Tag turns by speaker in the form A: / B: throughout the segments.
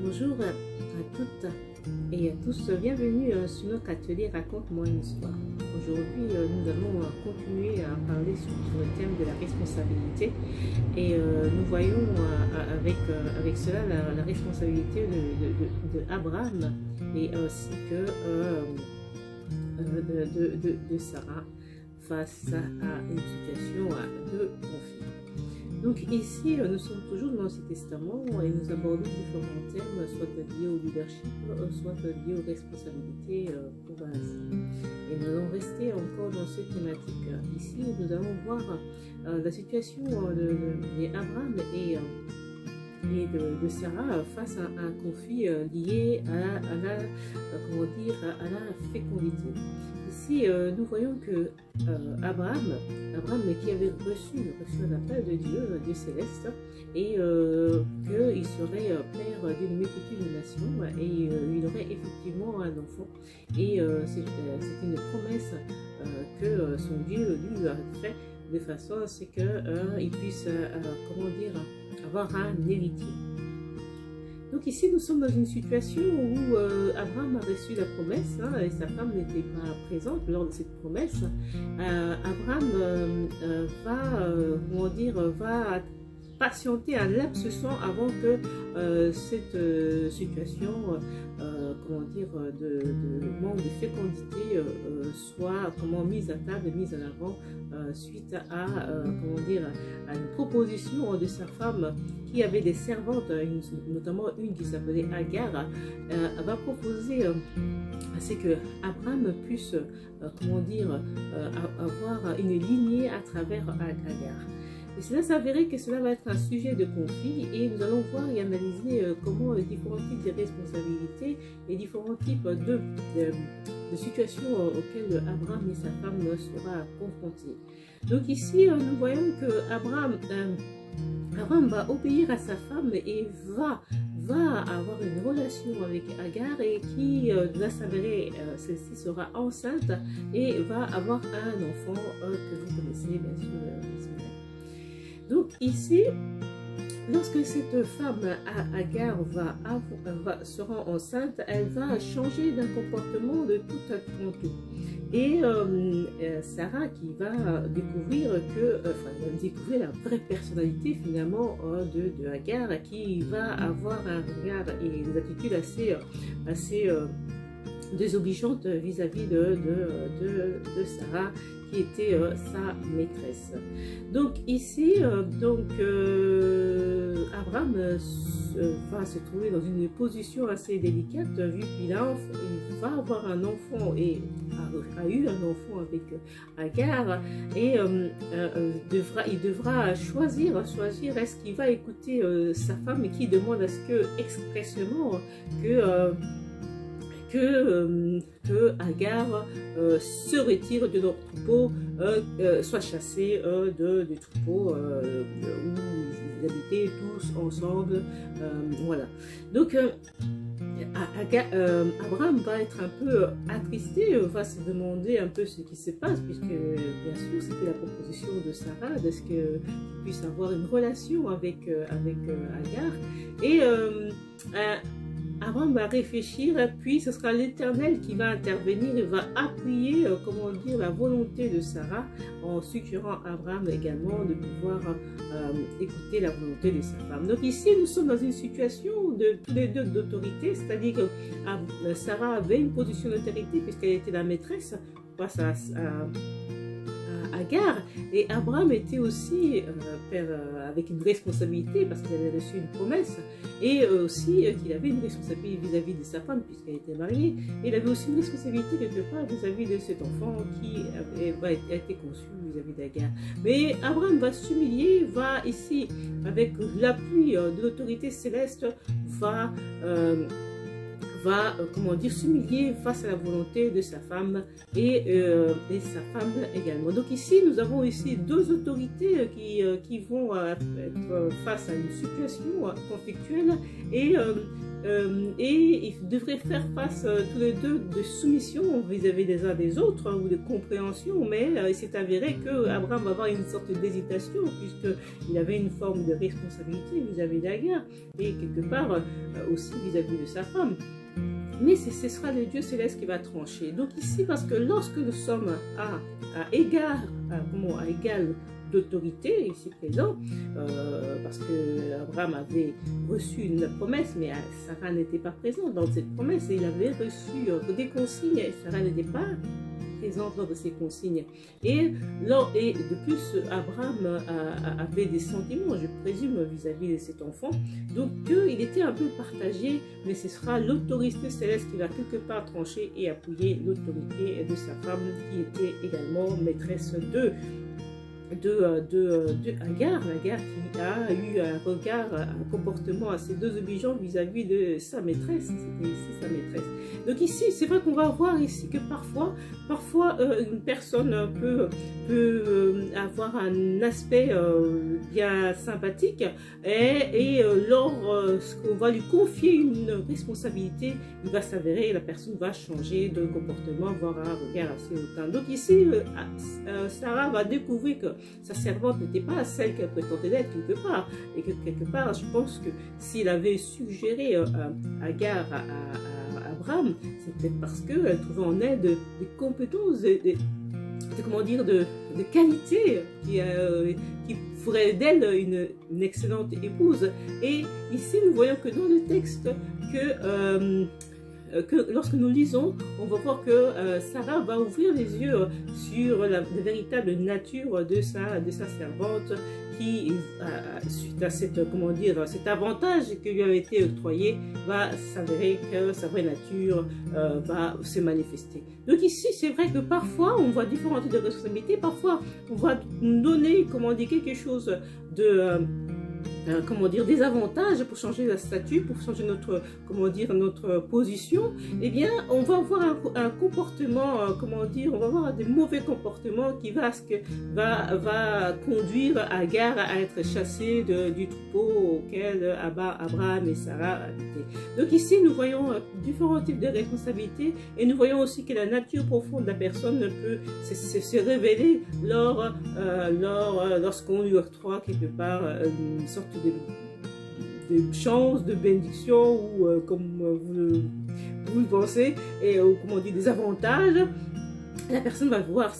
A: Bonjour à toutes et à tous, bienvenue sur notre atelier Raconte-moi une histoire. Aujourd'hui, nous allons continuer à parler sur le thème de la responsabilité et nous voyons avec cela la responsabilité de Abraham et ainsi que de Sarah face à une situation de conflit. Donc ici, nous sommes toujours dans l'Ancien Testament et nous abordons différents thèmes, soit liés au leadership, soit liés aux responsabilités pour ainsi. Et nous allons rester encore dans cette thématique. Ici, nous allons voir la situation d'Abraham et de Sarah face à un conflit lié à la fécondité. Ici, nous voyons que Abraham qui avait reçu un appel de Dieu céleste, et qu'il serait père d'une multitude de nations, et il aurait effectivement un enfant. Et c'est une promesse que son Dieu lui a fait de façon à ce qu'il puisse, avoir un héritier. Donc ici, nous sommes dans une situation où Abraham a reçu la promesse, et sa femme n'était pas présente lors de cette promesse. Abraham va patienter un laps de temps avant que cette situation de manque de fécondité soit mise à table, mise en avant suite à une proposition de sa femme qui avait des servantes, notamment une qui s'appelait Agar. Va proposer à ce que Abraham puisse avoir une lignée à travers Agar. Et cela s'avérait que cela va être un sujet de conflit, et nous allons voir et analyser comment les différents types de responsabilités et différents types de situations auxquelles Abraham et sa femme seront confrontés. Donc ici, nous voyons que Abraham va obéir à sa femme et va avoir une relation avec Agar, et qui va s'avérer, celle-ci sera enceinte et va avoir un enfant que vous connaissez bien sûr, Ismaël. Donc ici, lorsque cette femme Agar sera enceinte, elle va changer d'un comportement de tout à tout. Et Sarah qui va découvrir la vraie personnalité finalement de Agar, qui va avoir un regard et des attitudes assez désobligeantes vis-à-vis de Sarah, qui était sa maîtresse. Donc ici, Abraham va se trouver dans une position assez délicate, vu qu'il va avoir un enfant et a eu un enfant avec Agar, et il devra choisir est-ce qu'il va écouter sa femme qui demande à ce que expressément que Agar se retire de leur troupeau, soit chassée du troupeau où ils habitaient tous ensemble. Voilà. Donc Abraham va être un peu attristé, va se demander un peu ce qui se passe, puisque bien sûr c'était la proposition de Sarah de ce qu'il puisse avoir une relation avec Agar. Et Abraham va réfléchir, puis ce sera l'Éternel qui va intervenir et va appuyer la volonté de Sarah, en suggérant à Abraham également de pouvoir écouter la volonté de sa femme. Donc ici, nous sommes dans une situation de tous les deux d'autorité, c'est-à-dire que Sarah avait une position d'autorité puisqu'elle était la maîtresse face à Agar, et Abraham était aussi avec une responsabilité parce qu'il avait reçu une promesse, et aussi qu'il avait une responsabilité vis-à-vis de sa femme puisqu'elle était mariée, et il avait aussi une responsabilité quelque part vis-à-vis de cet enfant qui a été conçu vis-à-vis d'Agar. Mais Abraham va s'humilier, va ici, avec l'appui de l'autorité céleste, va s'humilier face à la volonté de sa femme et sa femme également. Donc ici, nous avons ici deux autorités qui vont être face à une situation conflictuelle, et et ils devraient faire face tous les deux de soumission vis-à-vis des uns des autres, ou de compréhension, mais il s'est avéré que Abraham va avoir une sorte d'hésitation puisqu'il avait une forme de responsabilité vis-à-vis d'Agar et quelque part aussi vis-à-vis de sa femme. Mais ce sera le Dieu céleste qui va trancher. Donc ici, parce que lorsque nous sommes à égal d'autorité ici présent, parce que Abraham avait reçu une promesse, mais Sarah n'était pas présente dans cette promesse, et il avait reçu des consignes, et Sarah n'était pas présente lors de ces consignes. Et de plus, Abraham avait des sentiments, je présume, vis-à-vis de cet enfant. Donc, il était un peu partagé, mais ce sera l'autorité céleste qui va quelque part trancher et appuyer l'autorité de sa femme, qui était également maîtresse de Agar qui a eu un regard, un comportement assez désobligeant vis-à-vis de sa maîtresse. C'était ici sa maîtresse. Donc ici, c'est vrai qu'on va voir ici que parfois une personne peut avoir un aspect bien sympathique et lorsqu'on va lui confier une responsabilité, il va s'avérer, la personne va changer de comportement, avoir un regard assez hautain. Donc ici, Sarah va découvrir que sa servante n'était pas celle qu'elle prétendait être quelque part, et que quelque part, je pense que s'il avait suggéré Agar à Abraham, c'est peut-être parce qu'elle trouvait en elle des compétences, de qualité qui ferait d'elle une excellente épouse. Et ici, nous voyons que dans le texte que lorsque nous lisons, on va voir que Sarah va ouvrir les yeux sur la véritable nature de sa servante, qui, suite à cet avantage qui lui avait été octroyé, va s'avérer que sa vraie nature va se manifester. Donc ici, c'est vrai que parfois, on voit différents types de responsabilités, parfois, on va nous donner, quelque chose de... des avantages pour changer la statut, pour changer notre position. Eh bien, on va avoir un comportement, on va avoir des mauvais comportements qui va conduire Agar à être chassée du troupeau auquel Abraham et Sarah habitaient. Donc ici, nous voyons différents types de responsabilités, et nous voyons aussi que la nature profonde de la personne peut se révéler lorsqu'on lui octroie quelque part une sorte de chance, de bénédiction, ou comme vous le pensez, et des avantages. La personne va voir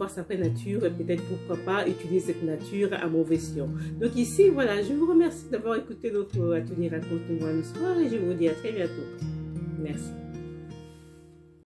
A: sa vraie nature, et peut-être pourquoi pas utiliser cette nature à mauvais escient. Donc ici, voilà, je vous remercie d'avoir écouté notre atelier Raconte-moi le soir, et je vous dis à très bientôt. Merci.